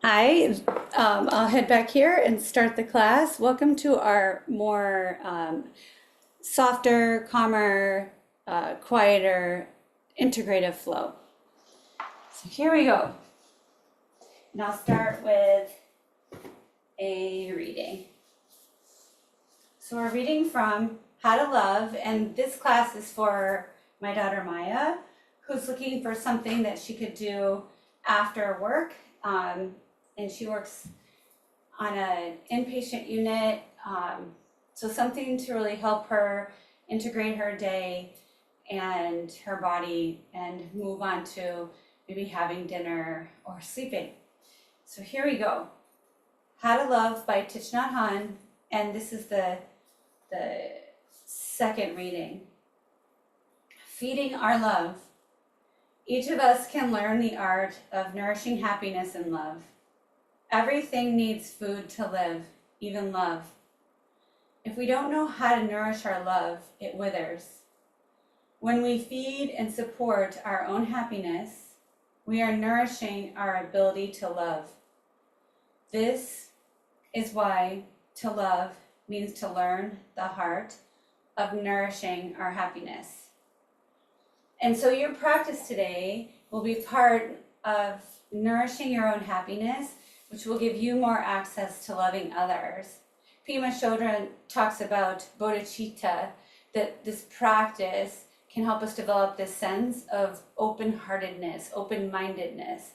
Hi, I'll head back here and start the class. Welcome to our more softer, calmer, quieter, integrative flow. So here we go. And I'll start with a reading. So we're reading from How to Love, and this class is for my daughter Maya, who's looking for something that she could do after work. And she works on an inpatient unit, so something to really help her integrate her day and her body and move on to maybe having dinner or sleeping. So here we go. How to Love by Thich Nhat Hanh, and this is the second reading. Feeding our love. Each of us can learn the art of nourishing happiness and love. Everything needs food to live, even love. If we don't know how to nourish our love, it withers. When we feed and support our own happiness, we are nourishing our ability to love. This is why to love means to learn the heart of nourishing our happiness. And so your practice today will be part of nourishing your own happiness, which will give you more access to loving others. Pema Chodron talks about bodhicitta, that this practice can help us develop this sense of open-heartedness, open-mindedness.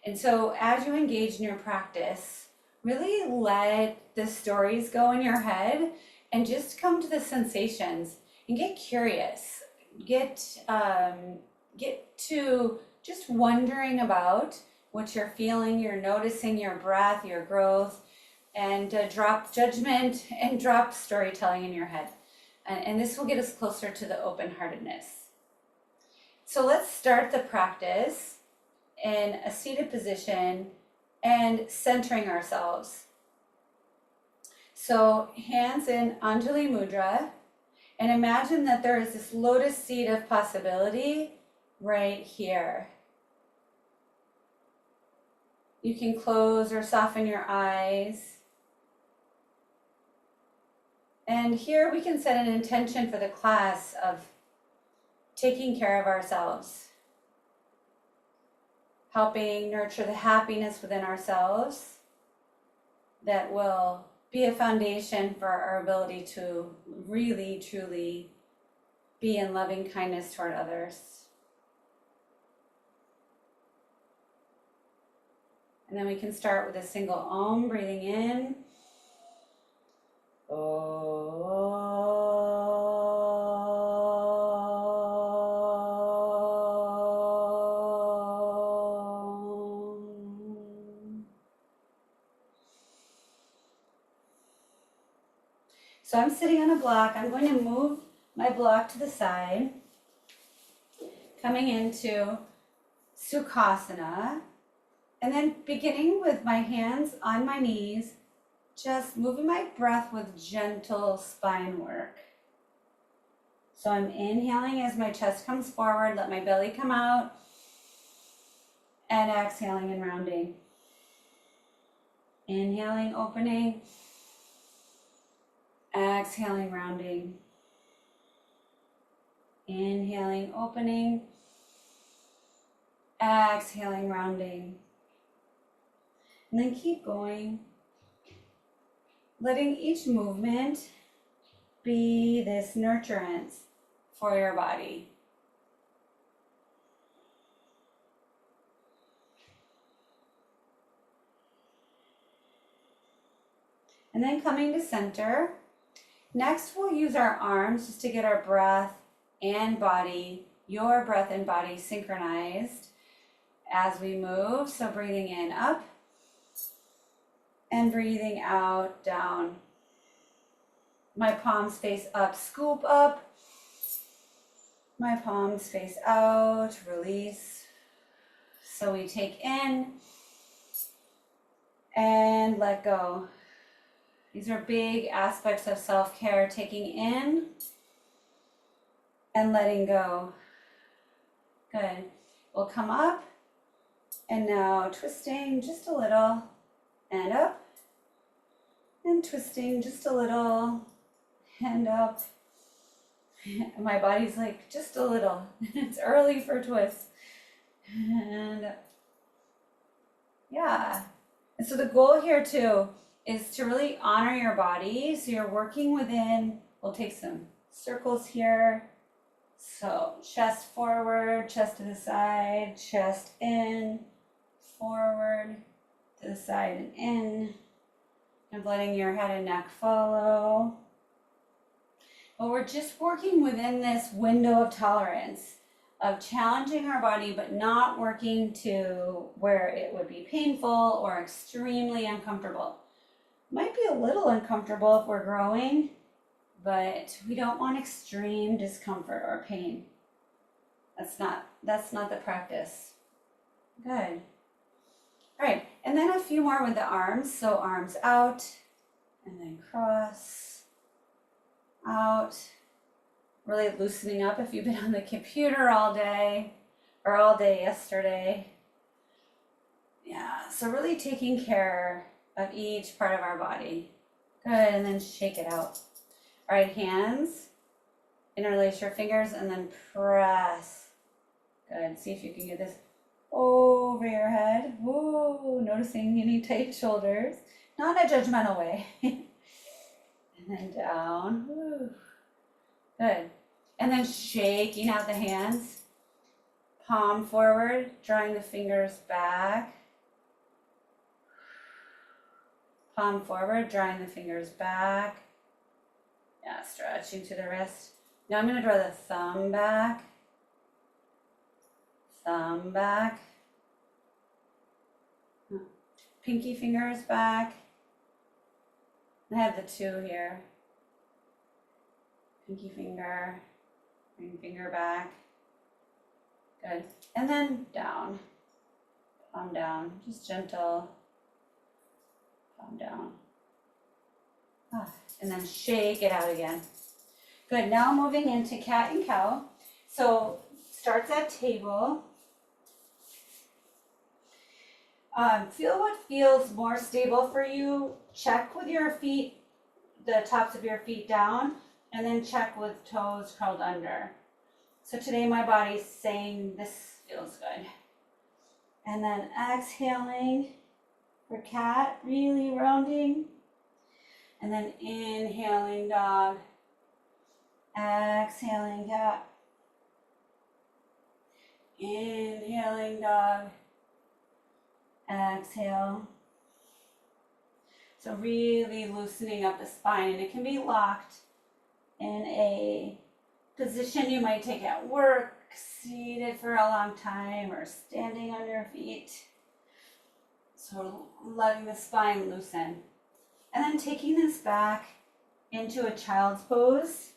And so as you engage in your practice, really let the stories go in your head and just come to the sensations and get curious. Get to just wondering about what you're feeling. You're noticing your breath, your growth, and drop judgment and drop storytelling in your head. And this will get us closer to the open-heartedness. So let's start the practice in a seated position and centering ourselves. So hands in Anjali Mudra, and imagine that there is this lotus seed of possibility right here. You can close or soften your eyes. And here we can set an intention for the class of taking care of ourselves, helping nurture the happiness within ourselves that will be a foundation for our ability to really, truly be in loving kindness toward others. And then we can start with a single Om, breathing in. So I'm sitting on a block. I'm going to move my block to the side, coming into Sukhasana. And then beginning with my hands on my knees, just moving my breath with gentle spine work. So I'm inhaling as my chest comes forward, let my belly come out, and exhaling and rounding. Inhaling, opening, exhaling, rounding. Inhaling, opening, exhaling, rounding. And then keep going, letting each movement be this nurturance for your body. And then coming to center. Next, we'll use our arms just to get our breath and body, your breath and body synchronized as we move. So breathing in, up. And breathing out, down. My palms face up, scoop up. My palms face out, release. So we take in and let go. These are big aspects of self-care, taking in and letting go. Good. We'll come up And now twisting just a little and up. And twisting just a little and up. My body's like, just a little. It's early for twists. And yeah. And so the goal here too is to really honor your body. So you're working within, we'll take some circles here. So chest forward, chest to the side, chest in, forward, to the side and in. And letting your head and neck follow. But we're just working within this window of tolerance of challenging our body, but not working to where it would be painful or extremely uncomfortable. Might be a little uncomfortable if we're growing, but we don't want extreme discomfort or pain. That's not the practice. Good. All right, and then a few more with the arms. So arms out, and then cross, out. Really loosening up if you've been on the computer all day, or all day yesterday. Yeah, so really taking care of each part of our body. Good, and then shake it out. All right, hands, interlace your fingers, and then press. Good, see if you can get this over your head. Whoa, noticing any tight shoulders. Not in a judgmental way. And then down. Woo. Good. And then shaking out the hands. Palm forward, drawing the fingers back. Palm forward, drawing the fingers back. Yeah, stretching to the wrist. Now I'm going to draw the thumb back. Thumb back. Pinky fingers back. I have the two here. Pinky finger, ring finger back. Good. And then down. Palm down. Just gentle. Palm down. And then shake it out again. Good. Now moving into cat and cow. So starts at table. Feel what feels more stable for you. Check with your feet, the tops of your feet down, and then check with toes curled under. So today my body's saying this feels good. And then exhaling for cat, really rounding. And then inhaling dog, exhaling cat. Inhaling dog, exhale. So really loosening up the spine, and it can be locked in a position you might take at work, seated for a long time, or standing on your feet. So letting the spine loosen. And then taking this back into a child's pose,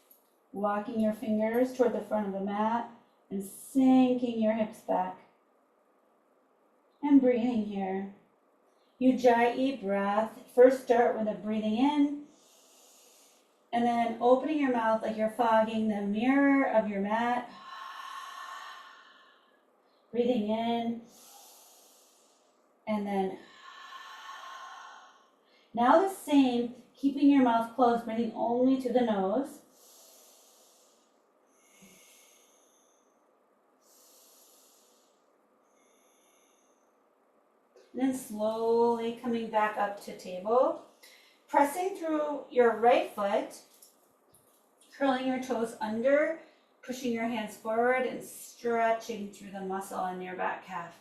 walking your fingers toward the front of the mat and sinking your hips back. And breathing here. Ujjayi breath. First start with a breathing in, and then opening your mouth like you're fogging the mirror of your mat. Breathing in, and then now the same, keeping your mouth closed, breathing only to the nose. And then slowly coming back up to table. Pressing through your right foot, curling your toes under, pushing your hands forward and stretching through the muscle in your back calf.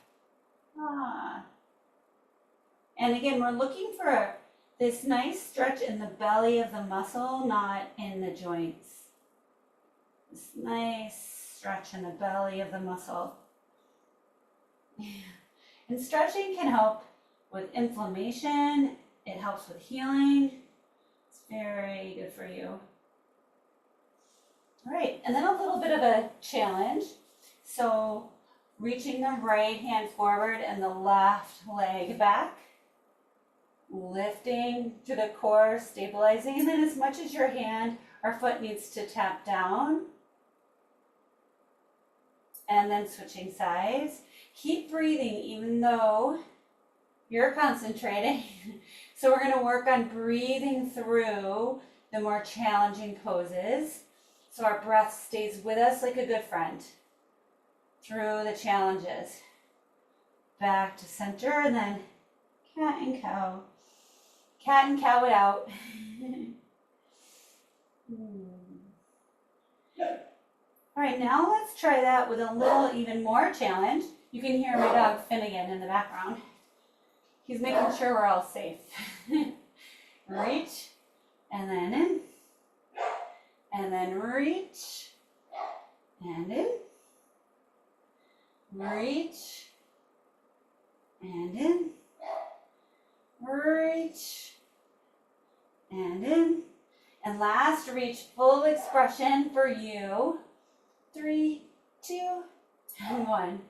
And again, we're looking for this nice stretch in the belly of the muscle, not in the joints. This nice stretch in the belly of the muscle. And stretching can help with inflammation. It helps with healing. It's very good for you. All right, and then a little bit of a challenge. So reaching the right hand forward and the left leg back. Lifting to the core, stabilizing, and then as much as your hand or foot needs to tap down. And then switching sides. Keep breathing even though you're concentrating. So we're going to work on breathing through the more challenging poses. So our breath stays with us like a good friend through the challenges. Back to center and then cat and cow. Cat and cow it out. All right, now let's try that with a little even more challenge. You can hear my dog Finnegan in the background. He's making sure we're all safe. Reach, and then in, and then reach, and in, reach, and in, reach, and in, and last, reach full expression for you. 3, 2, and 1.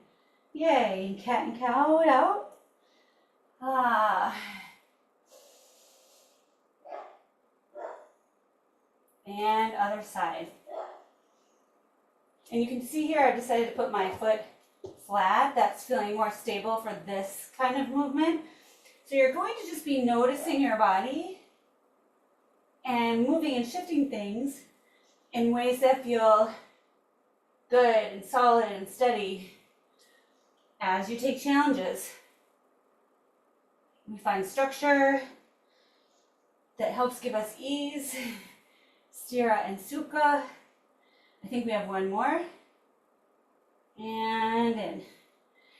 Yay, cat and cow it out. And other side. And you can see here I decided to put my foot flat. That's feeling more stable for this kind of movement. So you're going to just be noticing your body and moving and shifting things in ways that feel good and solid and steady as you take challenges. We find structure that helps give us ease. Stira and Sukha. I think we have one more. And in.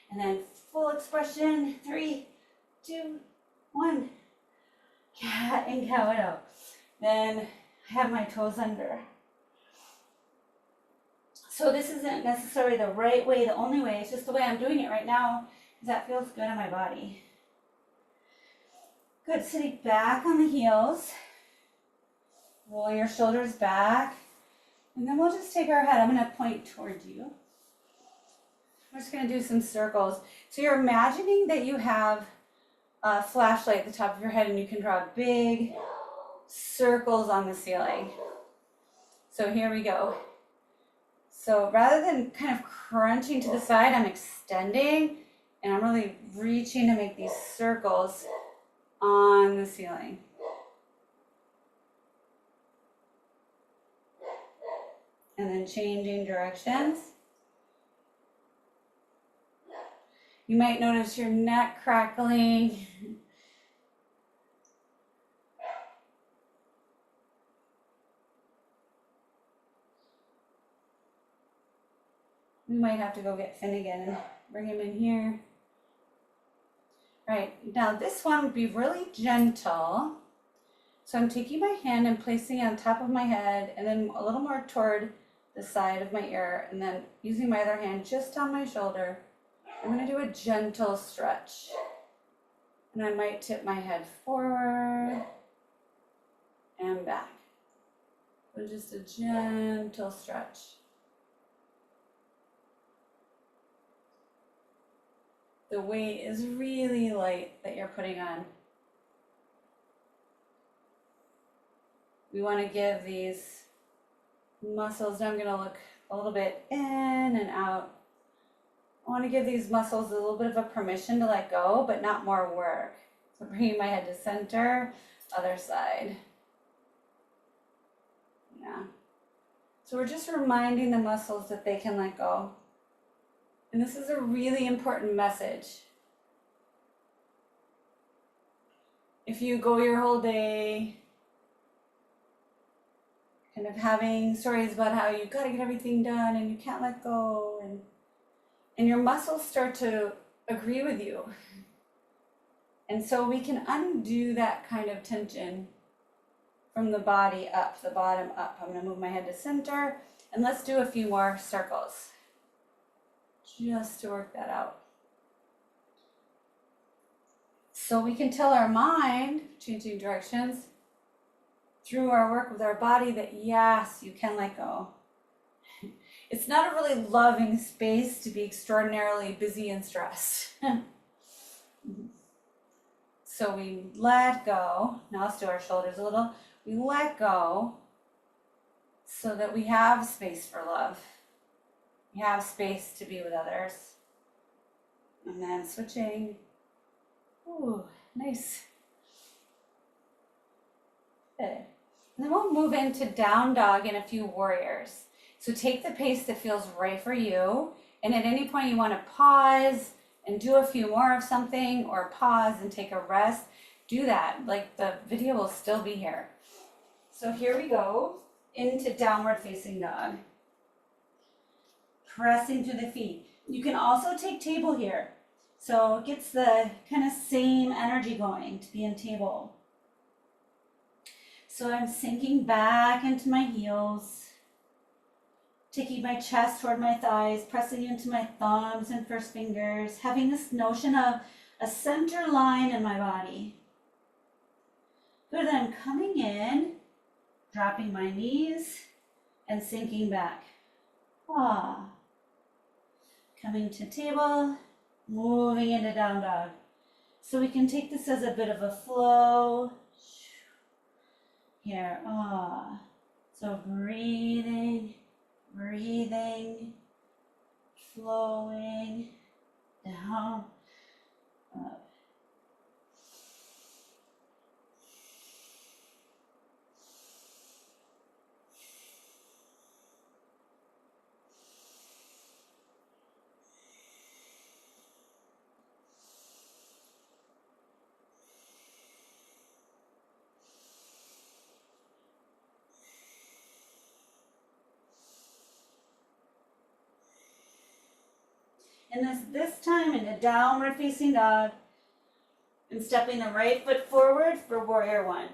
And then full expression. 3, 2, 1. Cat and cow it out. Then I have my toes under. So this isn't necessarily the right way, the only way. It's just the way I'm doing it right now because that feels good on my body. Good, sitting back on the heels. Roll your shoulders back. And then we'll just take our head. I'm going to point towards you. We're just going to do some circles. So you're imagining that you have a flashlight at the top of your head and you can draw big circles on the ceiling. So here we go. So rather than kind of crunching to the side, I'm extending and I'm really reaching to make these circles on the ceiling. And then changing directions. You might notice your neck crackling. We might have to go get Finnegan and bring him in here. All right, now this one would be really gentle. So I'm taking my hand and placing it on top of my head and then a little more toward the side of my ear and then using my other hand just on my shoulder. I'm going to do a gentle stretch. And I might tip my head forward and back. So just a gentle stretch. The weight is really light that you're putting on. We want to give these muscles, now I'm going to look a little bit in and out. I want to give these muscles a little bit of a permission to let go, but not more work. So bringing my head to center, other side. Yeah. So we're just reminding the muscles that they can let go. And this is a really important message. If you go your whole day kind of having stories about how you got to get everything done and you can't let go, and your muscles start to agree with you. And so we can undo that kind of tension from the body up, the bottom up. I'm going to move my head to center and let's do a few more circles just to work that out. So we can tell our mind, changing directions, through our work with our body that yes, you can let go. It's not a really loving space to be extraordinarily busy and stressed. So we let go. Now let's do our shoulders a little. We let go so that we have space for love. We have space to be with others. And then switching. Ooh, nice. Good. And then we'll move into down dog and a few warriors. So take the pace that feels right for you. And at any point you want to pause and do a few more of something, or pause and take a rest, do that. Like, the video will still be here. So here we go into downward facing dog. Pressing through the feet. You can also take table here. So it gets the kind of same energy going to be in table. So I'm sinking back into my heels, taking my chest toward my thighs, pressing into my thumbs and first fingers, having this notion of a center line in my body. Good, then I'm coming in, dropping my knees and sinking back. Ah. Coming to table, moving into down dog. So we can take this as a bit of a flow. Here, ah. So breathing, flowing, down, up. And this time in a downward facing dog, I'm stepping the right foot forward for warrior one.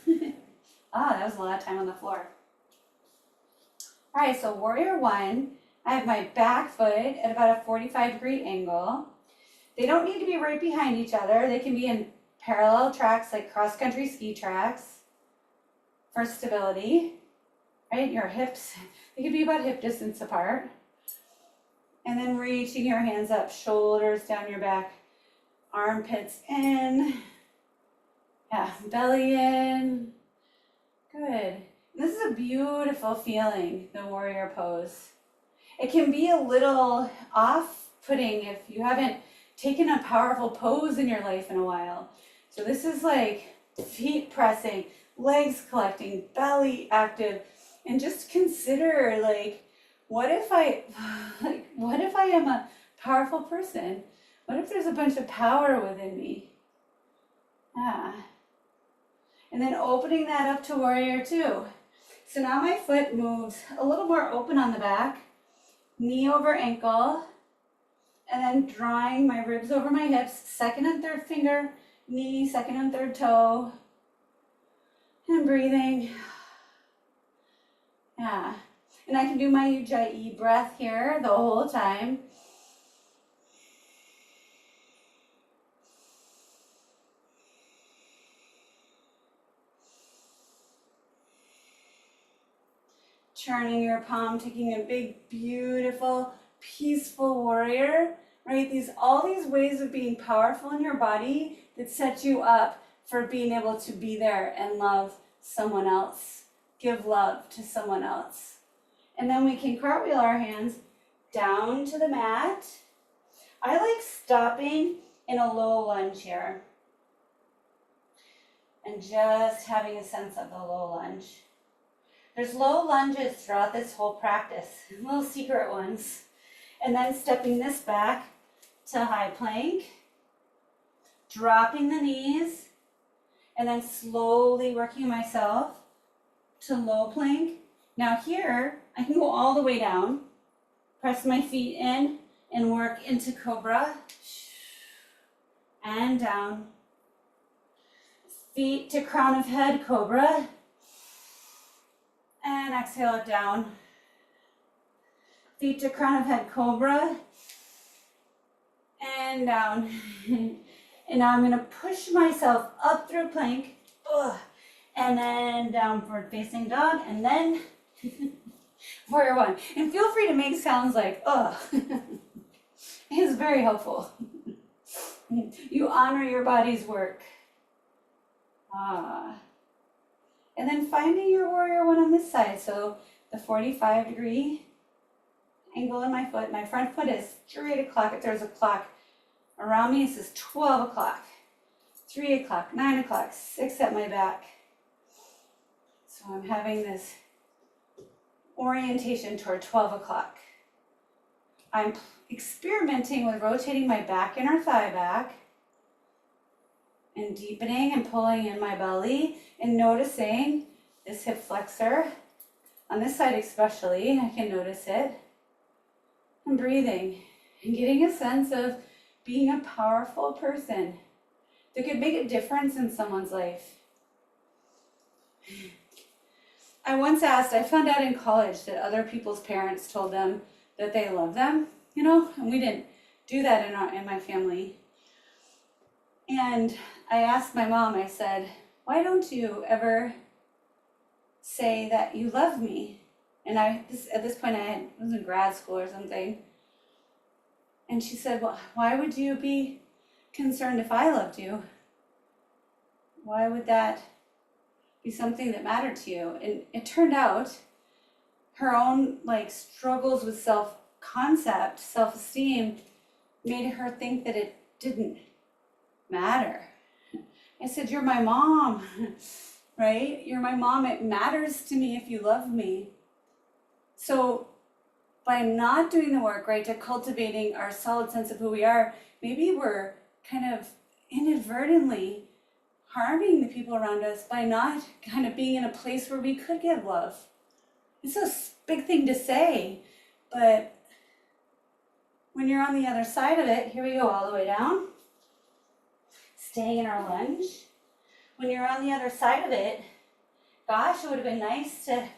That was a lot of time on the floor. All right, so warrior one, I have my back foot at about a 45-degree angle. They don't need to be right behind each other. They can be in parallel tracks like cross-country ski tracks for stability, right? Your hips, they can be about hip distance apart. And then reaching your hands up, shoulders down your back, armpits in, yeah, belly in. Good. This is a beautiful feeling, the warrior pose. It can be a little off-putting if you haven't taken a powerful pose in your life in a while. So this is like feet pressing, legs collecting, belly active, and just consider, like, what if I am a powerful person? What if there's a bunch of power within me? And then opening that up to warrior two. So now my foot moves a little more open on the back, knee over ankle, and then drawing my ribs over my hips, second and third finger, knee, second and third toe, and breathing. Yeah. And I can do my Ujjayi breath here the whole time. Turning your palm, taking a big, beautiful, peaceful warrior, right? All these ways of being powerful in your body that set you up for being able to be there and love someone else, give love to someone else. And then we can cartwheel our hands down to the mat. I like stopping in a low lunge here and just having a sense of the low lunge. There's low lunges throughout this whole practice, little secret ones. And then stepping this back to high plank, dropping the knees, and then slowly working myself to low plank. Now here, I can go all the way down, press my feet in, and work into cobra, and down. Feet to crown of head, cobra, and exhale it down. Feet to crown of head, cobra, and down. And now I'm gonna push myself up through plank, and then downward facing dog, and then warrior one. And feel free to make sounds like, it's very helpful. You honor your body's work. And then finding your warrior one on this side. So the 45-degree angle in my foot. My front foot is straight o'clock. If there's a clock around me, it says 12 o'clock, 3 o'clock, 9 o'clock, 6 at my back. So I'm having this orientation toward 12 o'clock. I'm experimenting with rotating my back inner thigh back and deepening and pulling in my belly and noticing this hip flexor. On this side especially, I can notice it. And breathing and getting a sense of being a powerful person that could make a difference in someone's life. I found out in college that other people's parents told them that they love them, and we didn't do that in my family. And I asked my mom, I said, why don't you ever say that you love me? And at this point I was in grad school or something. And she said, well, why would you be concerned if I loved you? Why would that be something that mattered to you? And it turned out her own struggles with self-concept, self-esteem made her think that it didn't matter. I said, you're my mom, right? You're my mom. It matters to me if you love me. So by not doing the work, right, to cultivating our solid sense of who we are, maybe we're kind of inadvertently harming the people around us by not kind of being in a place where we could give love. It's a big thing to say, but when you're on the other side of it, here we go all the way down, staying in our lunge. When you're on the other side of it, gosh, it would have been nice to have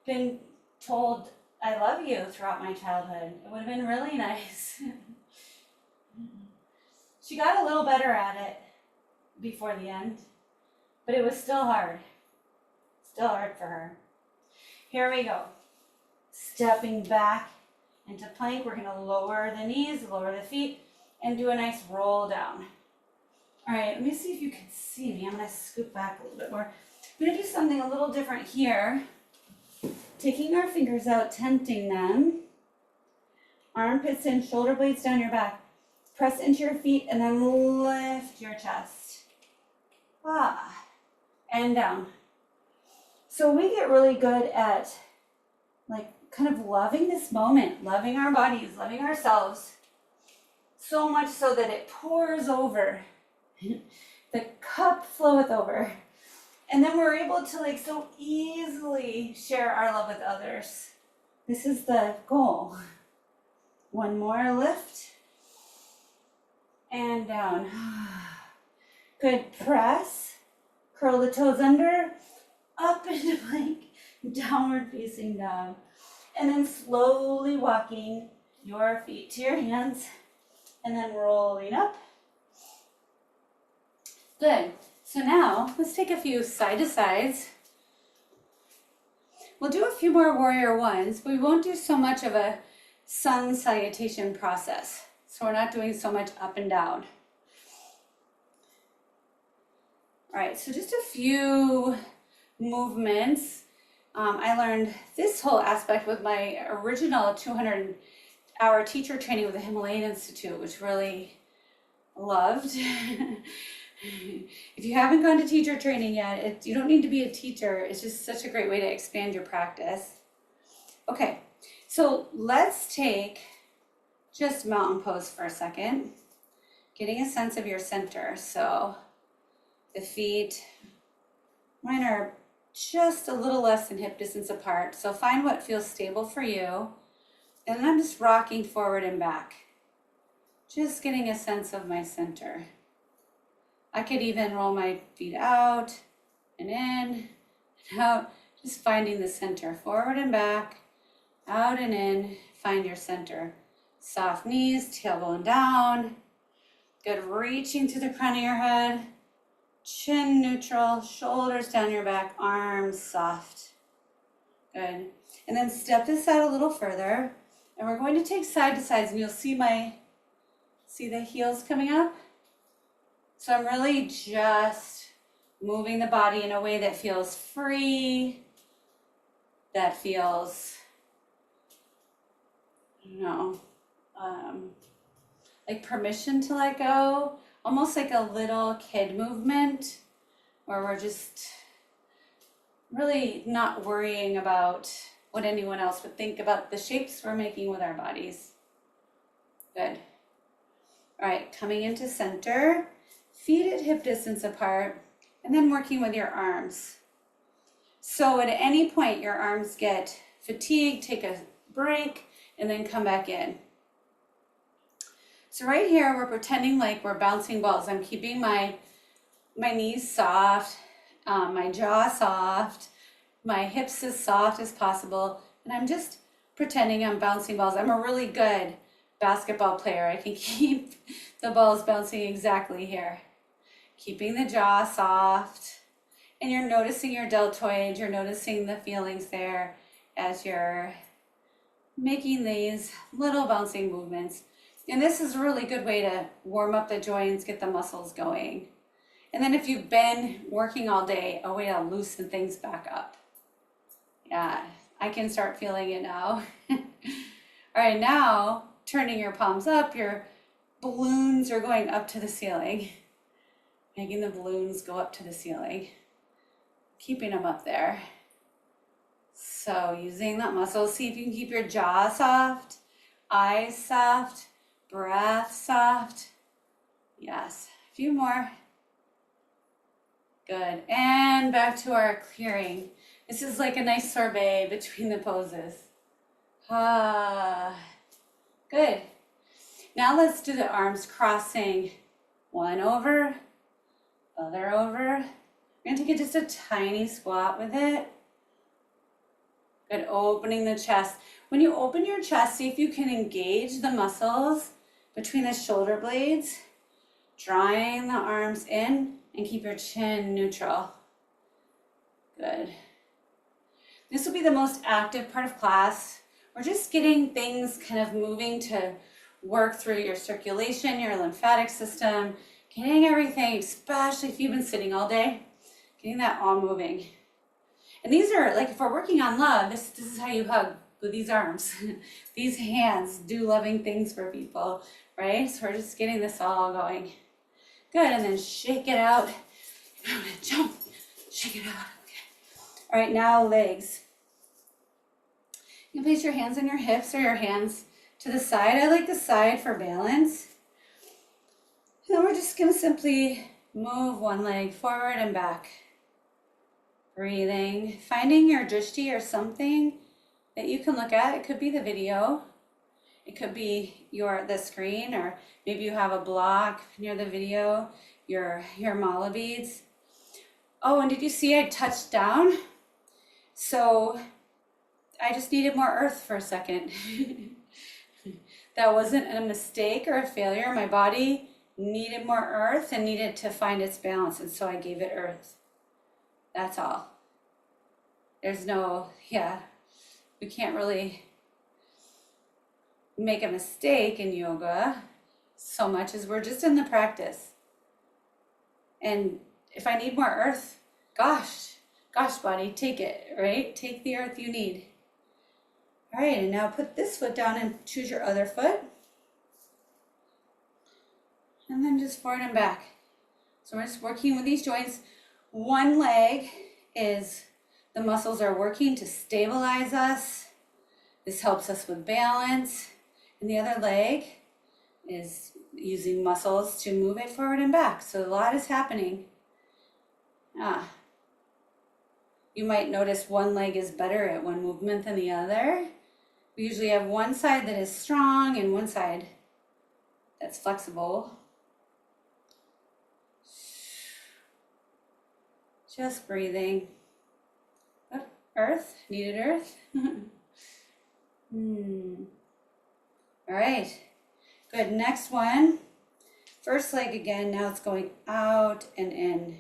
been told I love you throughout my childhood. It would have been really nice. She got a little better at it before the end, but it was still hard. Still hard for her. Here we go. Stepping back into plank. We're gonna lower the knees, lower the feet, and do a nice roll down. All right, let me see if you can see me. I'm gonna scoot back a little bit more. I'm gonna do something a little different here. Taking our fingers out, tenting them. Armpits in, shoulder blades down your back. Press into your feet and then lift your chest. And down. So we get really good at kind of loving this moment, loving our bodies, loving ourselves, so much so that it pours over. The cup floweth over. And then we're able to so easily share our love with others. This is the goal. One more lift. And down. Good, press. Curl the toes under. Up into plank. Downward facing dog. And then slowly walking your feet to your hands. And then rolling up. Good. So now, let's take a few side-to-sides. We'll do a few more warrior ones, but we won't do so much of a sun salutation process. So we're not doing so much up and down. All right, so just a few movements. I learned this whole aspect with my original 200-hour teacher training with the Himalayan Institute, which really loved. If you haven't gone to teacher training yet, you don't need to be a teacher. It's just such a great way to expand your practice. Okay, so let's take just mountain pose for a second. Getting a sense of your center. So the feet, mine are just a little less than hip distance apart. So find what feels stable for you. And then I'm just rocking forward and back. Just getting a sense of my center. I could even roll my feet out and in and out, just finding the center. Forward and back, out and in, find your center. Soft knees, tailbone down. Good, reaching to the crown of your head. Chin neutral, shoulders down your back, arms soft. Good. And then step this out a little further. And we're going to take side to sides, and you'll see the heels coming up? So I'm really just moving the body in a way that feels free, that feels don't know, like permission to let go, almost like a little kid movement where we're just really not worrying about what anyone else would think about the shapes we're making with our bodies. Good. All right, coming into center, feet at hip distance apart, and then working with your arms. So at any point your arms get fatigued, take a break, and then come back in. So right here, we're pretending like we're bouncing balls. I'm keeping my knees soft, my jaw soft, my hips as soft as possible, and I'm just pretending I'm bouncing balls. I'm a really good basketball player. I can keep the balls bouncing exactly here. Keeping the jaw soft, and you're noticing your deltoid, you're noticing the feelings there as you're making these little bouncing movements. And this is a really good way to warm up the joints, get the muscles going. And then if you've been working all day, a way to loosen things back up. Yeah, I can start feeling it now. All right, now turning your palms up, your balloons are going up to the ceiling. Making the balloons go up to the ceiling. Keeping them up there. So using that muscle, see if you can keep your jaw soft, eyes soft, breath soft. Yes, a few more. Good, and back to our clearing. This is like a nice sorbet between the poses. Good. Now let's do the arms crossing. One over, other over. We're gonna take just a tiny squat with it. Good, opening the chest. When you open your chest, see if you can engage the muscles between the shoulder blades, drawing the arms in, and keep your chin neutral. Good. This will be the most active part of class. We're just getting things kind of moving to work through your circulation, your lymphatic system, getting everything, especially if you've been sitting all day, getting that all moving. And these are, like, if we're working on love, this is how you hug, with these arms. These hands do loving things for people, right? So we're just getting this all going. Good, and then shake it out. I'm gonna jump, shake it out. Okay. All right, now legs. You can place your hands on your hips or your hands to the side. I like the side for balance. And then we're just gonna simply move one leg forward and back. Breathing, finding your drishti or something that you can look at. It could be the video, it could be the screen, or maybe you have a block near the video, your mala beads. Oh, and did you see I touched down? So I just needed more earth for a second. That wasn't a mistake or a failure. My body needed more earth and needed to find its balance, and so I gave it earth. That's all. There's no, we can't really make a mistake in yoga so much as we're just in the practice. And if I need more earth, gosh, body, take it, right? Take the earth you need. All right, and now put this foot down and choose your other foot. And then just forward and back. So we're just working with these joints. One leg is, the muscles are working to stabilize us. This helps us with balance. And the other leg is using muscles to move it forward and back. So a lot is happening. You might notice one leg is better at one movement than the other. We usually have one side that is strong and one side that's flexible. Just breathing. Oh, earth, needed earth. All right, good. Next one. First leg again, now it's going out and in,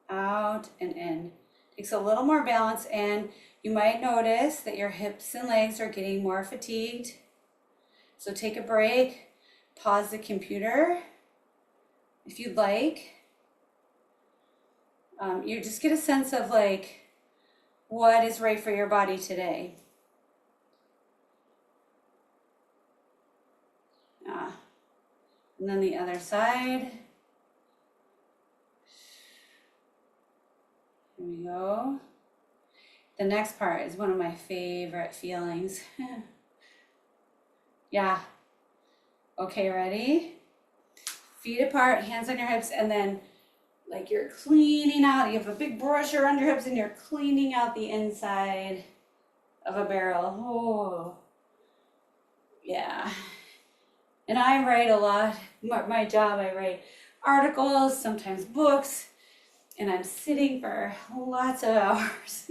out and in. Takes a little more balance, and you might notice that your hips and legs are getting more fatigued. So take a break, pause the computer if you'd like. You just get a sense of like what is right for your body today. And then the other side. Here we go. The next part is one of my favorite feelings. Yeah. Okay, ready? Feet apart, hands on your hips, and then like you're cleaning out, you have a big brush around your hips and you're cleaning out the inside of a barrel. Oh, yeah. And I write a lot. My job, I write articles, sometimes books, and I'm sitting for lots of hours.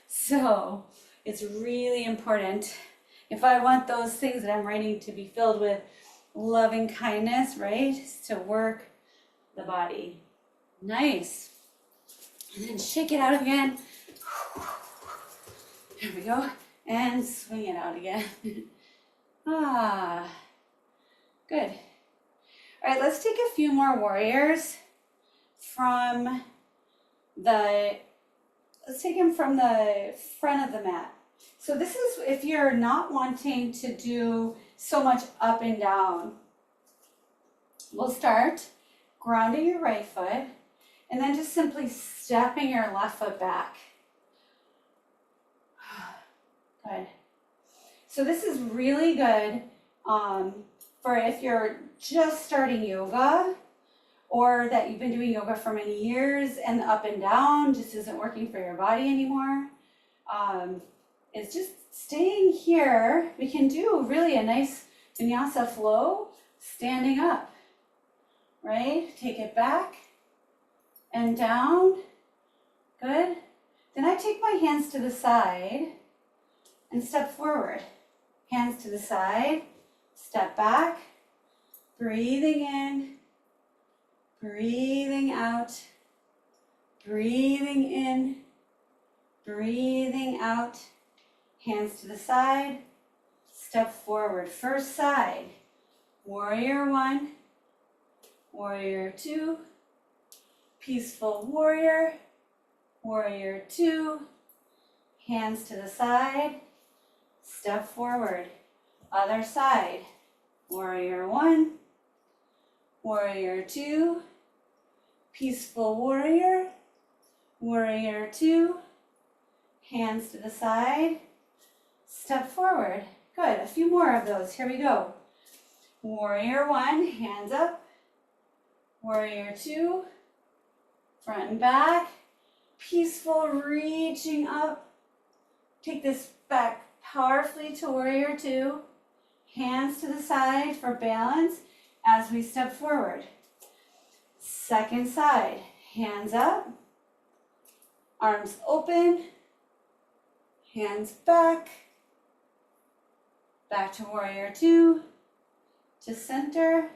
So it's really important, if I want those things that I'm writing to be filled with loving kindness, right, is to work the body. Nice. And then shake it out again. There we go. And swing it out again. Ah, good. All right, let's take a few more warriors from let's take them from the front of the mat. So this is if you're not wanting to do so much up and down. We'll start grounding your right foot and then just simply stepping your left foot back. Good. So this is really good for if you're just starting yoga or that you've been doing yoga for many years and the up and down just isn't working for your body anymore. It's just staying here. We can do really a nice vinyasa flow standing up, right? Take it back and down. Good. Then I take my hands to the side and step forward. Hands to the side, step back, breathing in, breathing out, breathing in, breathing out. Hands to the side, step forward. First side, warrior one, warrior two, peaceful warrior, warrior two, hands to the side, step forward. Other side, warrior one, warrior two, peaceful warrior, warrior two, hands to the side, step forward. Good, a few more of those. Here we go. Warrior one, hands up. Warrior two, front and back. Peaceful, reaching up. Take this back powerfully to warrior two. Hands to the side for balance as we step forward. Second side, hands up. Arms open. Hands back. Back to warrior two, to center,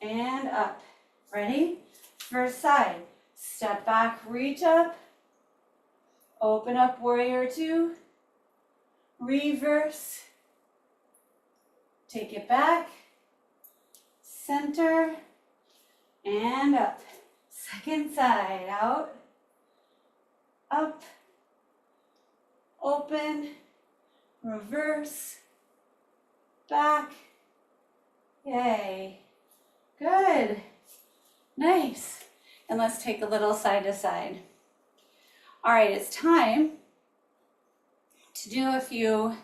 and up. Ready? First side, step back, reach up, open up warrior two, reverse, take it back, center, and up. Second side, out, up, open, reverse, back. Yay. Good. Nice. And let's take a little side to side. All right, it's time to do a few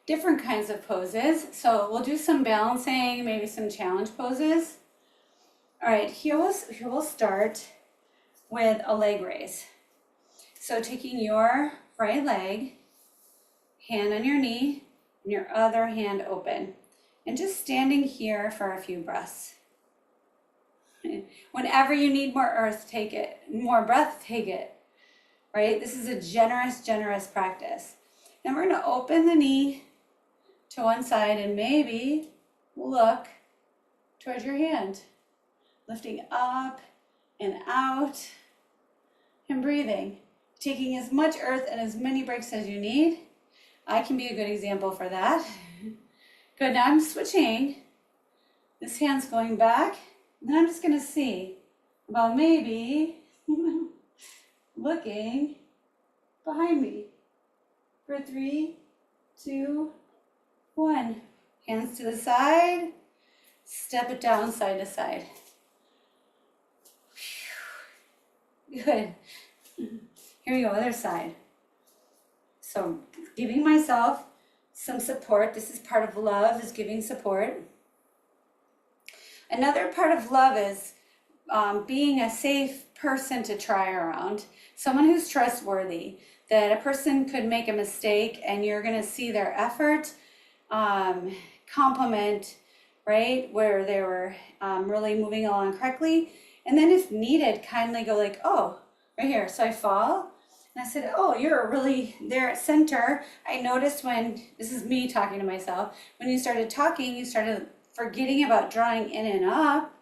different kinds of poses. So we'll do some balancing, maybe some challenge poses. All right, here we'll start with a leg raise. So taking your right leg, hand on your knee, and your other hand open. And just standing here for a few breaths. Whenever you need more breath, take it. Right? This is a generous, generous practice. Then we're going to open the knee to one side and maybe look towards your hand. Lifting up and out and breathing. Taking as much earth and as many breaks as you need. I can be a good example for that. Good, now I'm switching. This hand's going back. Then I'm just gonna see about maybe looking behind me for 3, 2, 1. Hands to the side, Step it down side to side. Good. Here we go, other side. So giving myself some support. This is part of love, is giving support. Another part of love is being a safe person to try around. Someone who's trustworthy, that a person could make a mistake and you're gonna see their effort, compliment, right, where they were really moving along correctly. And then if needed, kindly go like, oh, right here, so I fall. And I said, oh, you're really there at center. I noticed when, this is me talking to myself, when you started talking, you started forgetting about drawing in and up.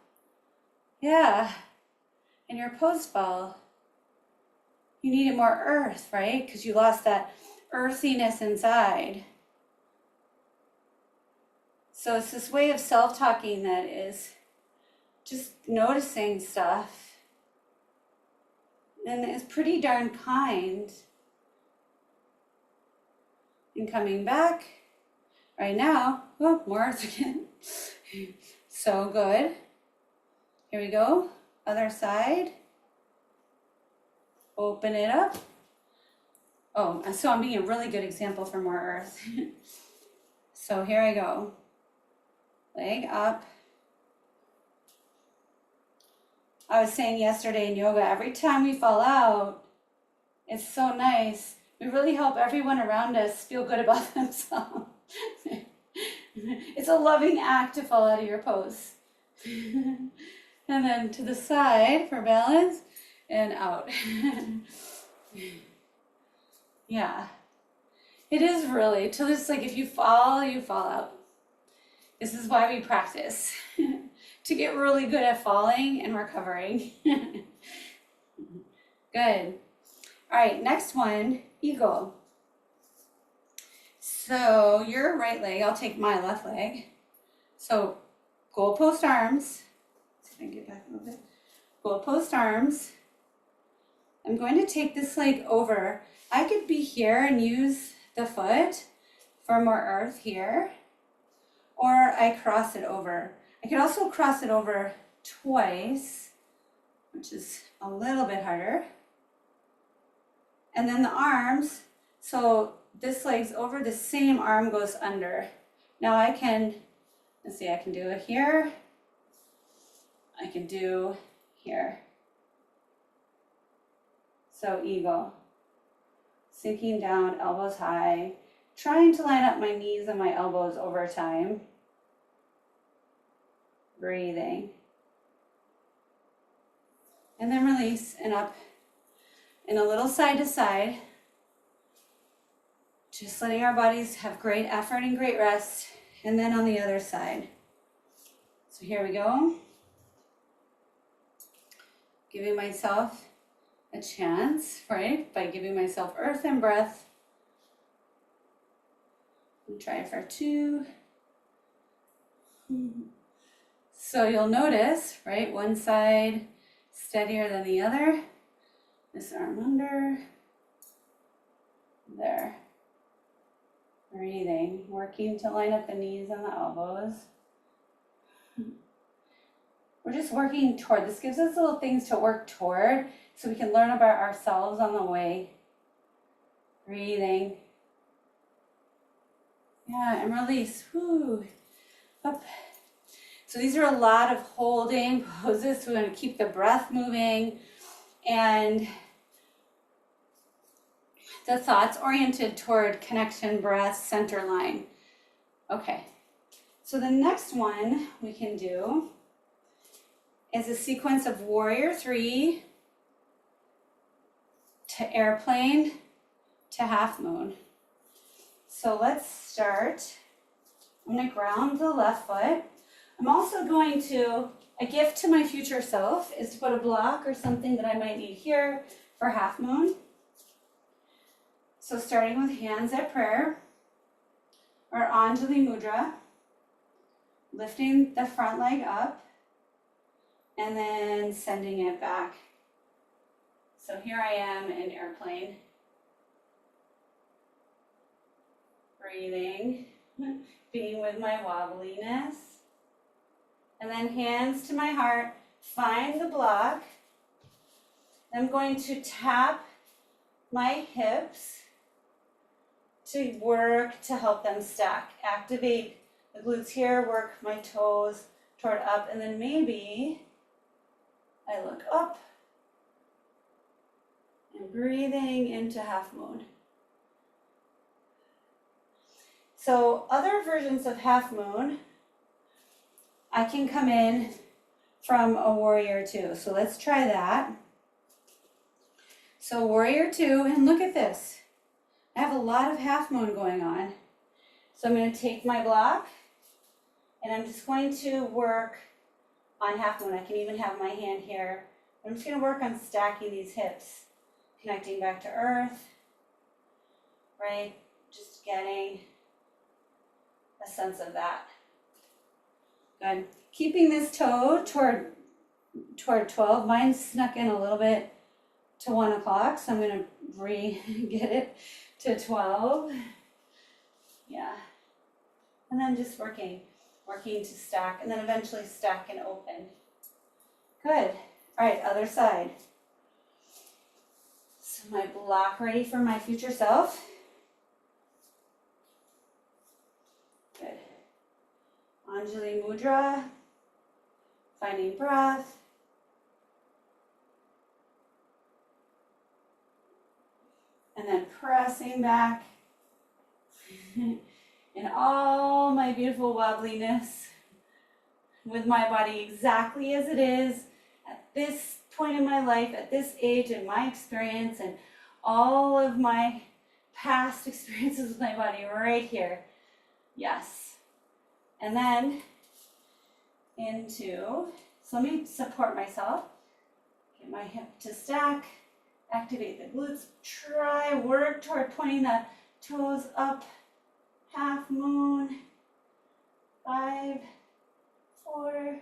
Yeah, and your pose fell. You needed more earth, right? Because you lost that earthiness inside. So it's this way of self-talking that is just noticing stuff. And it's pretty darn kind. And coming back right now, oh, more earth again. So good. Here we go, other side. Open it up. Oh, so I'm being a really good example for more earth. So here I go. Leg up. I was saying yesterday in yoga, every time we fall out, it's so nice. We really help everyone around us feel good about themselves. It's a loving act to fall out of your pose. And then to the side for balance and out. Yeah. It is really, till it's like if you fall out. This is why we practice. To get really good at falling and recovering. Good. All right, next one, eagle. So your right leg, I'll take my left leg. So goalpost arms. Let's see if I can get back a little bit. Goalpost arms. I'm going to take this leg over. I could be here and use the foot for more earth here, or I cross it over. I could also cross it over twice, which is a little bit harder. And then the arms, so this leg's over, the same arm goes under. Now I can, let's see, I can do it here. I can do here. So eagle. Sinking down, elbows high, trying to line up my knees and my elbows over time. Breathing. And then release and up and a little side to side. Just letting our bodies have great effort and great rest. And then on the other side. So here we go. Giving myself a chance, right? By giving myself earth and breath. And try it for 2. So you'll notice, right? One side steadier than the other. This arm under. There. Breathing, working to line up the knees and the elbows. We're just working toward, this gives us little things to work toward so we can learn about ourselves on the way. Breathing. Yeah, and release. Whoo. Up. So these are a lot of holding poses. So we're going to keep the breath moving and the thoughts oriented toward connection, breath, center line. Okay, so the next one we can do is a sequence of warrior 3 to airplane to half moon. So let's start. I'm going to ground the left foot. I'm also going to, a gift to my future self is to put a block or something that I might need here for half moon. So starting with hands at prayer or Anjali Mudra, lifting the front leg up and then sending it back. So here I am in airplane. Breathing, being with my wobbliness. And then hands to my heart, find the block. I'm going to tap my hips to work to help them stack. Activate the glutes here, work my toes toward up, and then maybe I look up and breathing into half moon. So other versions of half moon, I can come in from a warrior two. So let's try that. So warrior two, and look at this. I have a lot of half moon going on. So I'm going to take my block and I'm just going to work on half moon. I can even have my hand here. I'm just going to work on stacking these hips, connecting back to earth, right? Just getting a sense of that. Good. Keeping this toe toward 12. Mine snuck in a little bit to 1 o'clock, so I'm going to get it to 12. Yeah. And then just working to stack, and then eventually stack and open. Good. All right, other side. So my block ready for my future self. Good. Anjali Mudra, finding breath. And then pressing back in all my beautiful wobbliness with my body exactly as it is at this point in my life, at this age, in my experience, and all of my past experiences with my body right here. Yes. And then into, so let me support myself. Get my hip to stack. Activate the glutes. Try, work toward pointing the toes up. Half moon. 5, 4,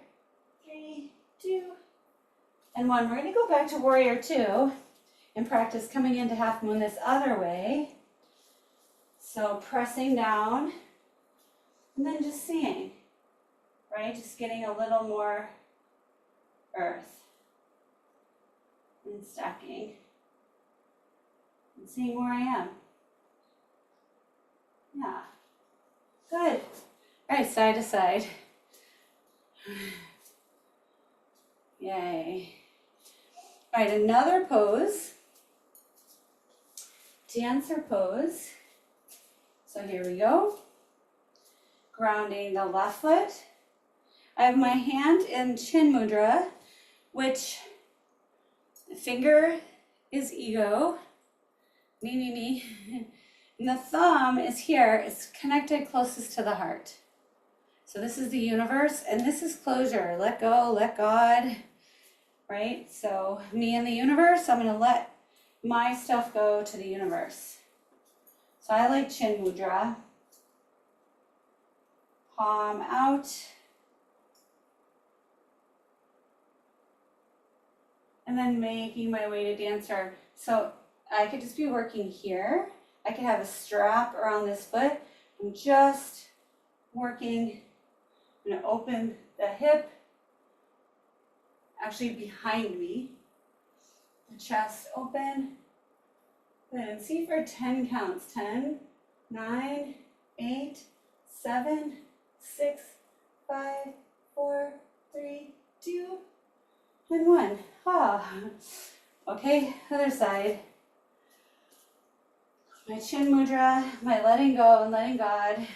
3, 2, and 1. We're going to go back to warrior two and practice coming into half moon this other way. So pressing down and then just seeing, right? Just getting a little more earth and stacking and seeing where I am. Yeah, good. All right, side to side. Yay. All right, another pose. Dancer pose. So here we go. Grounding the left foot. I have my hand in chin mudra, which the finger is ego, me. And the thumb is here, it's connected closest to the heart. So this is the universe, and this is closure. Let go, let God, right? So me and the universe, I'm gonna let my stuff go to the universe. So I like chin mudra. Palm out. And then making my way to dancer. So I could just be working here. I could have a strap around this foot. I'm just working. I'm going to open the hip, actually behind me. The chest open. Then see for 10 counts. 10, 9, 8, 7, 6, 5, 4, 3, 2, and 1. Ah. Okay, other side. My chin mudra, my letting go and letting God.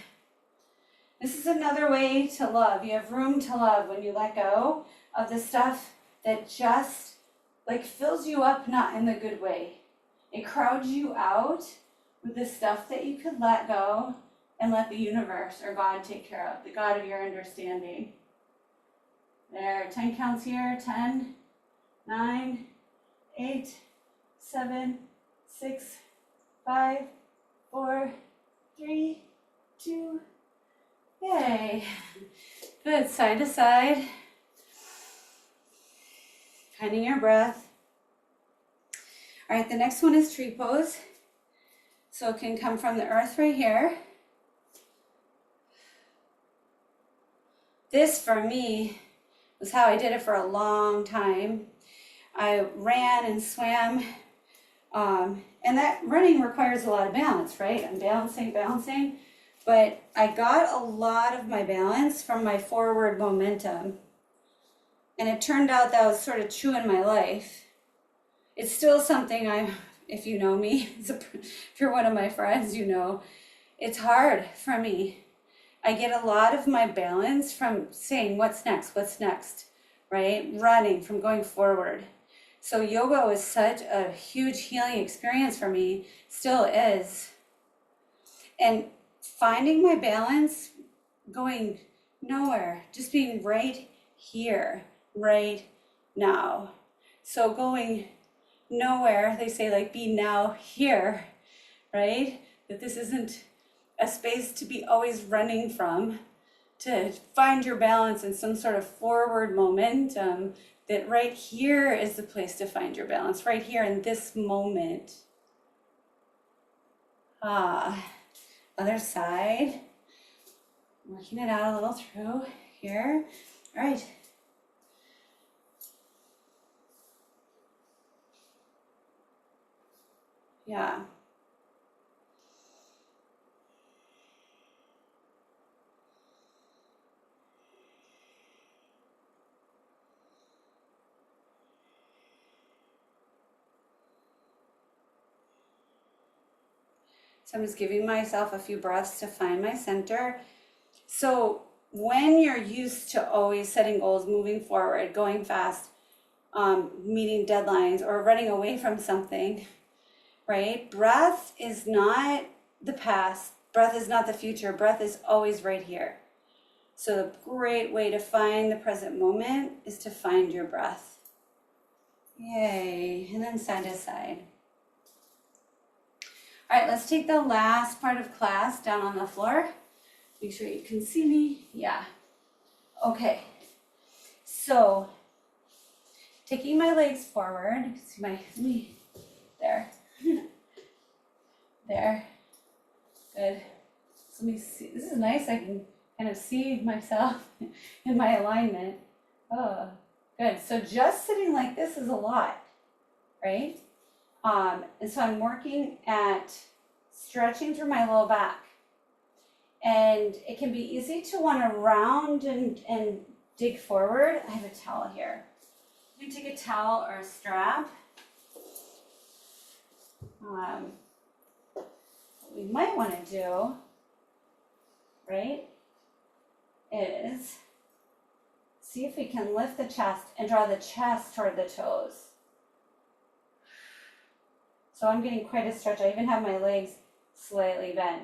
This is another way to love. You have room to love when you let go of the stuff that just like fills you up, not in the good way. It crowds you out with the stuff that you could let go and let the universe or God take care of, the God of your understanding. There, 10 counts here. 10, 9, 8, 7, 6, 5, 4, 3, 2, yay. Good, side to side. Finding your breath. All right, the next one is tree pose. So it can come from the earth right here. This, for me, was how I did it for a long time. I ran and swam, and that running requires a lot of balance, right? I'm balancing, but I got a lot of my balance from my forward momentum. And it turned out that was sort of true in my life. It's still something if you know me, if you're one of my friends, you know, it's hard for me. I get a lot of my balance from saying, what's next, right? Running, from going forward. So yoga was such a huge healing experience for me, still is. And finding my balance, going nowhere, just being right here, right now. So going nowhere, they say, like, be now here, right? That this isn't a space to be always running from, to find your balance in some sort of forward momentum, that right here is the place to find your balance, right here in this moment. Other side, working it out a little through here. All right. Yeah. So I'm just giving myself a few breaths to find my center. So when you're used to always setting goals, moving forward, going fast, meeting deadlines, or running away from something, right? Breath is not the past. Breath is not the future. Breath is always right here. So a great way to find the present moment is to find your breath. Yay. And then side to side. All right, let's take the last part of class down on the floor. Make sure you can see me. Yeah. Okay. So, taking my legs forward. See my knee there. There. Good. So let me see. This is nice. I can kind of see myself in my alignment. Oh, good. So just sitting like this is a lot, right? And so I'm working at stretching through my low back. And it can be easy to want to round and dig forward. I have a towel here. You can take a towel or a strap. What we might want to do, right, is see if we can lift the chest and draw the chest toward the toes. So I'm getting quite a stretch. I even have my legs slightly bent.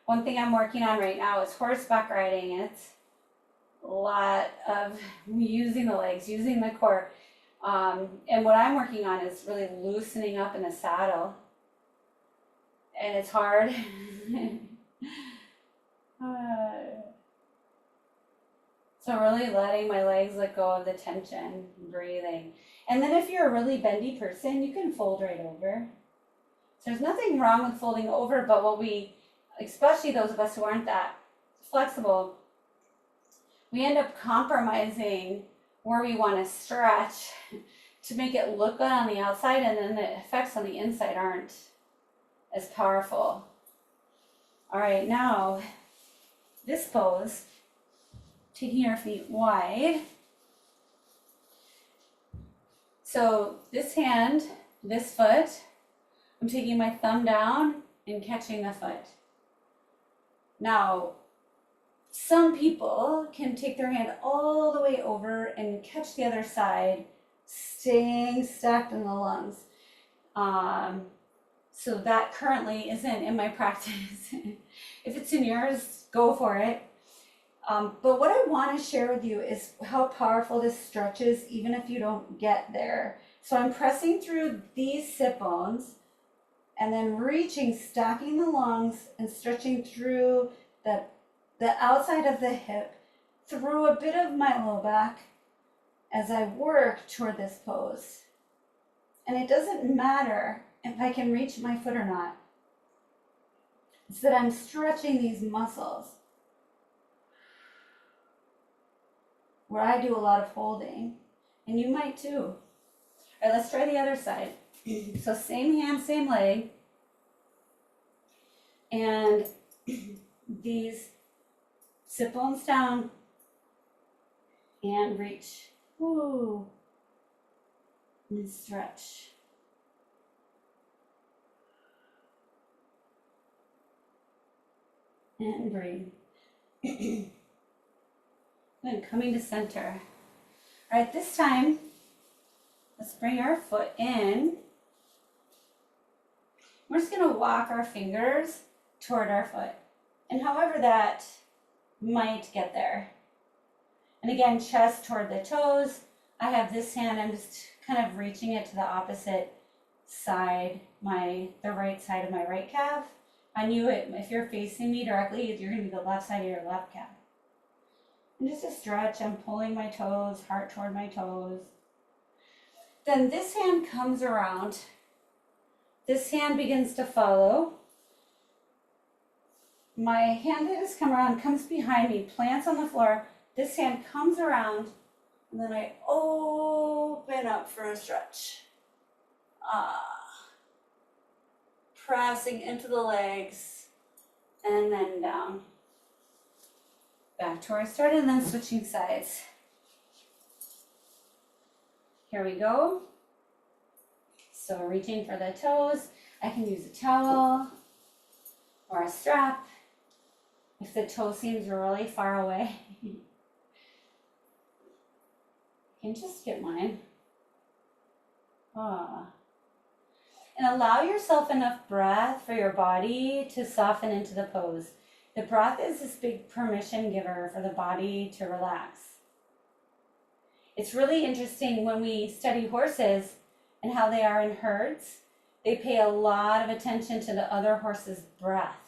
One thing I'm working on right now is horseback riding. It's a lot of using the legs, using the core. And what I'm working on is really loosening up in the saddle. And it's hard. So really letting my legs let go of the tension, breathing. And then if you're a really bendy person, you can fold right over. So there's nothing wrong with folding over, but what we, especially those of us who aren't that flexible, we end up compromising where we want to stretch to make it look good on the outside, and then the effects on the inside aren't as powerful. All right, now this pose, taking our feet wide. So this hand, this foot, I'm taking my thumb down and catching the foot. Now, some people can take their hand all the way over and catch the other side, staying stacked in the lungs. So that currently isn't in my practice. If it's in yours, go for it. But what I want to share with you is how powerful this stretch is, even if you don't get there. So I'm pressing through these sit bones and then reaching, stacking the lungs and stretching through the outside of the hip, through a bit of my low back as I work toward this pose. And it doesn't matter if I can reach my foot or not. It's that I'm stretching these muscles. where I do a lot of holding, and you might too. All right, let's try the other side. So same hand, same leg, and these sit bones down and reach. Woo. And stretch. And breathe. Good, coming to center. All right, this time, let's bring our foot in. We're just gonna walk our fingers toward our foot. And however that might get there. And again, chest toward the toes. I have this hand, I'm just kind of reaching it to the opposite side, the right side of my right calf. On you, if you're facing me directly, you're gonna be the left side of your left calf. And just a stretch, I'm pulling my toes, heart toward my toes. Then this hand comes around. This hand begins to follow. My hand that has come around comes behind me, plants on the floor. This hand comes around, and then I open up for a stretch. Pressing into the legs, and then down. Back to where I started, and then switching sides. Here we go. So reaching for the toes. I can use a towel or a strap if the toe seems really far away. You can just get mine. And allow yourself enough breath for your body to soften into the pose. The breath is this big permission giver for the body to relax. It's really interesting when we study horses and how they are in herds. They pay a lot of attention to the other horse's breath.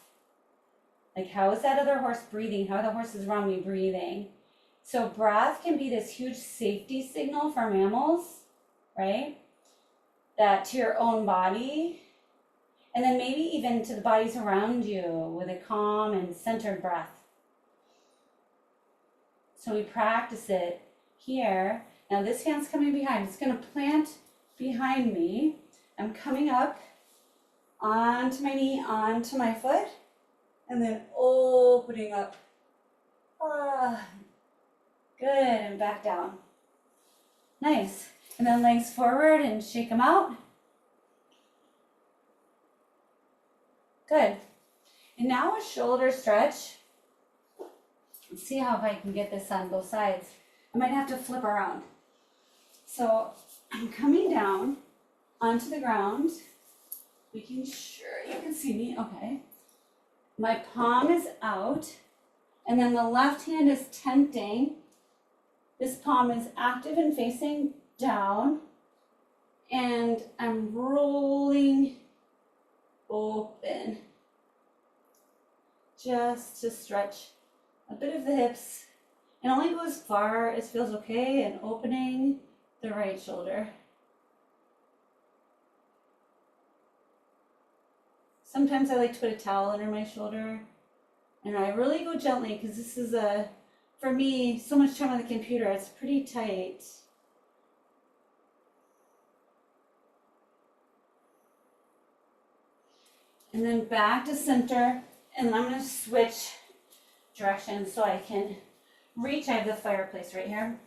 Like, how is that other horse breathing? How are the horses around me breathing? So breath can be this huge safety signal for mammals, right? That to your own body, and then maybe even to the bodies around you with a calm and centered breath. So we practice it here. Now this hand's coming behind. It's going to plant behind me. I'm coming up onto my knee, onto my foot, and then opening up. Good, and back down. Nice. And then legs forward and shake them out. Good. And now a shoulder stretch. Let's see how I can get this on both sides. I might have to flip around. So I'm coming down onto the ground, making sure you can see me. Okay. My palm is out, and then the left hand is tenting. This palm is active and facing down, and I'm rolling open just to stretch a bit of the hips. It only go as far as feels okay, and opening the right shoulder. Sometimes I like to put a towel under my shoulder, and I really go gently because this is for me, so much time on the computer, it's pretty tight. And then back to center, and I'm going to switch directions so I can reach. I have the fireplace right here.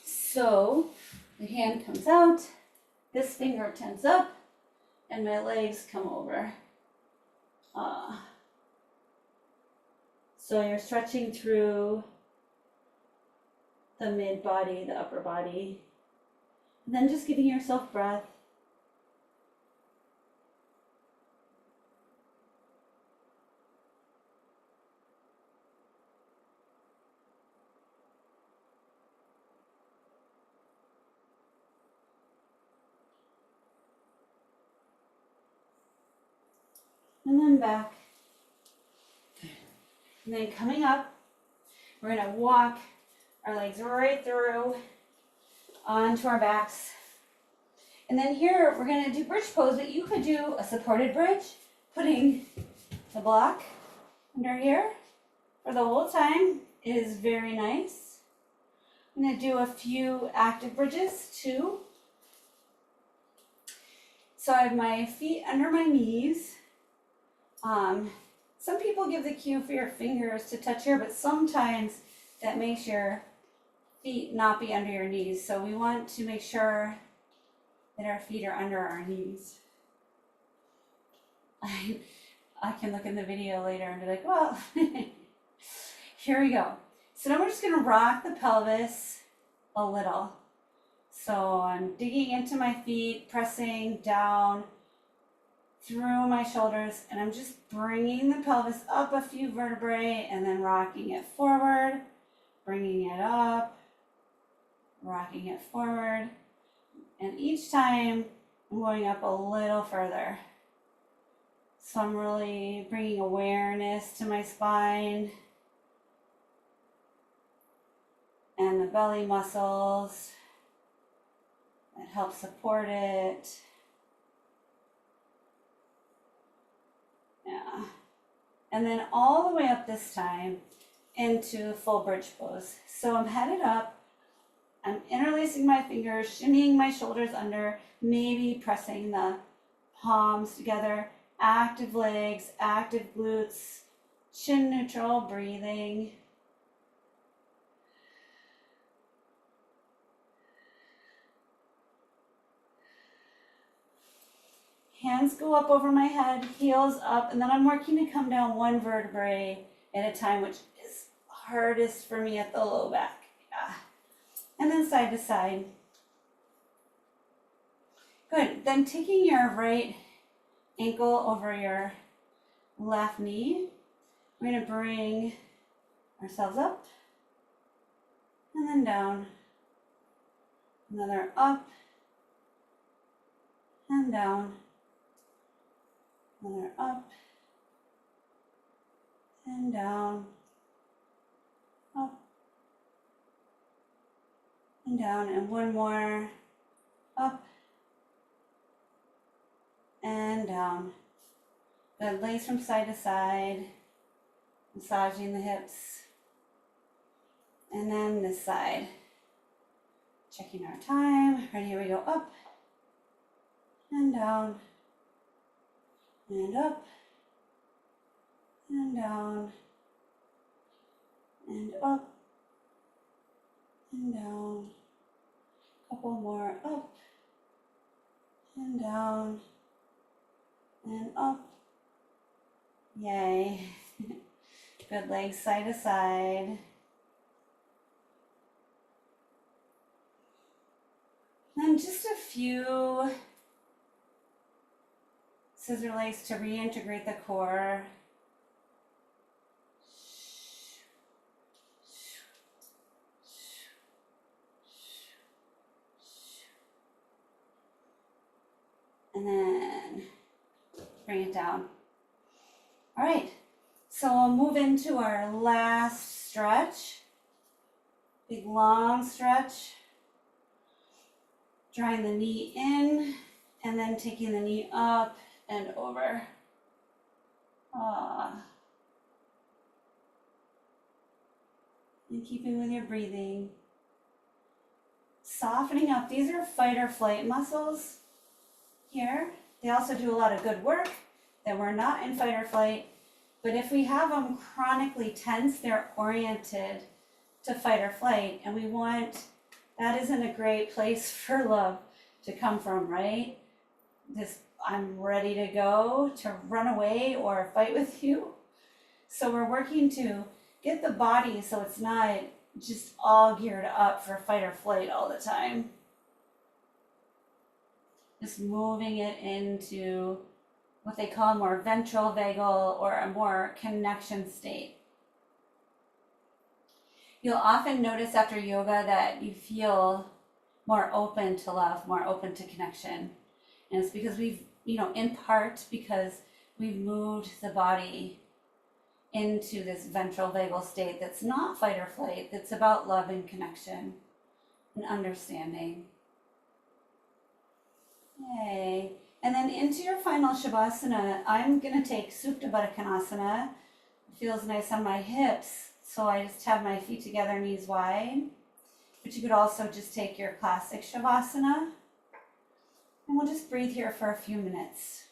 So the hand comes out, this finger tends up, and my legs come over. So you're stretching through the mid body, the upper body, and then just giving yourself breath. And then back. And then coming up, we're going to walk our legs right through onto our backs. And then here we're going to do bridge pose, but you could do a supported bridge, putting the block under here for the whole time. It is very nice. I'm going to do a few active bridges too. So I have my feet under my knees. Some people give the cue for your fingers to touch here, but sometimes that makes your feet not be under your knees. So we want to make sure that our feet are under our knees. I can look in the video later and be like, well, here we go. So now we're just gonna rock the pelvis a little. So I'm digging into my feet, pressing down through my shoulders, and I'm just bringing the pelvis up a few vertebrae and then rocking it forward, bringing it up, rocking it forward. And each time I'm going up a little further. So I'm really bringing awareness to my spine and the belly muscles that help support it. Yeah. And then all the way up this time into full bridge pose. So I'm headed up, I'm interlacing my fingers, shimmying my shoulders under, maybe pressing the palms together, active legs, active glutes, chin neutral breathing. Hands go up over my head, heels up, and then I'm working to come down one vertebrae at a time, which is hardest for me at the low back. Yeah. And then side to side. Good. Then taking your right ankle over your left knee, we're going to bring ourselves up and then down. Another up and down. Another up and down, up and down, and one more, up and down. Good, legs from side to side, massaging the hips, and then this side. Checking our time, ready, here we go, up and down, and up, and down, and up, and down. Couple more, up, and down, and up. Yay. Good, legs side to side. Then just a few scissor legs to reintegrate the core. And then bring it down. All right, so we'll move into our last stretch. Big long stretch. Drawing the knee in and then taking the knee up and over. And keeping with your breathing. Softening up. These are fight or flight muscles here. They also do a lot of good work that we're not in fight or flight. But if we have them chronically tense, they're oriented to fight or flight. And we want, that isn't a great place for love to come from, right? This, I'm ready to go, to run away or fight with you. So we're working to get the body so it's not just all geared up for fight or flight all the time. Just moving it into what they call a more ventral vagal or a more connection state. You'll often notice after yoga that you feel more open to love, more open to connection. And it's because we've, in part because we've moved the body into this ventral vagal state that's not fight or flight, that's about love and connection and understanding. Yay. And then into your final Shavasana, I'm going to take Supta Baddha Konasana. It feels nice on my hips, so I just have my feet together, knees wide. But you could also just take your classic Shavasana, and we'll just breathe here for a few minutes.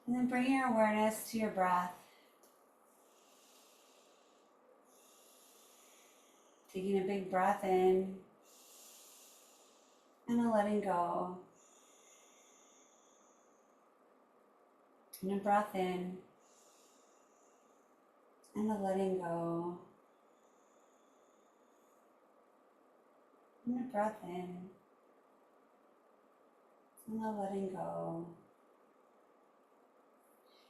And then bring your awareness to your breath. Taking a big breath in and a letting go. And a breath in and a letting go. And a breath in and a letting go.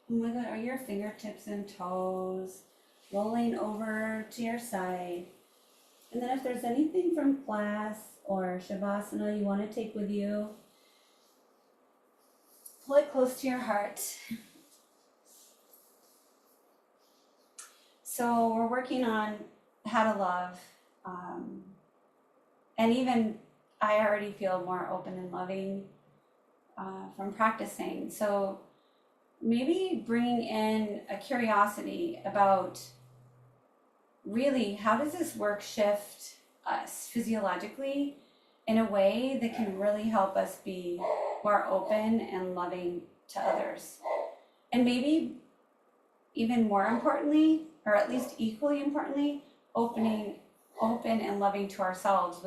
And wiggle your fingertips and toes, rolling over to your side. And then if there's anything from class or Shavasana you want to take with you, pull it close to your heart. So we're working on how to love. And even I already feel more open and loving from practicing. So maybe bringing in a curiosity about really how does this work shift us physiologically in a way that can really help us be more open and loving to others. And maybe even more importantly, or at least equally importantly, open and loving to ourselves.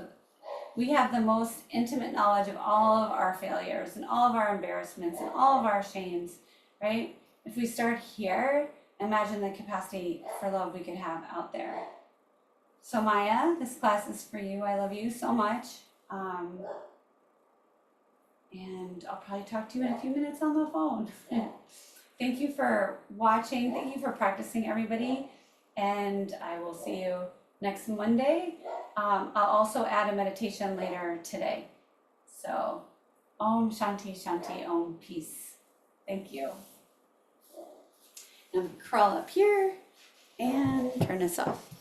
We have the most intimate knowledge of all of our failures and all of our embarrassments and all of our shames, right? If we start here, imagine the capacity for love we could have out there. So Maya, this class is for you. I love you so much. And I'll probably talk to you in a few minutes on the phone. Thank you for watching. Thank you for practicing, everybody. And I will see you next Monday. I'll also add a meditation later today. So, Om Shanti Shanti Om Peace. Thank you. I'm gonna crawl up here and turn this off.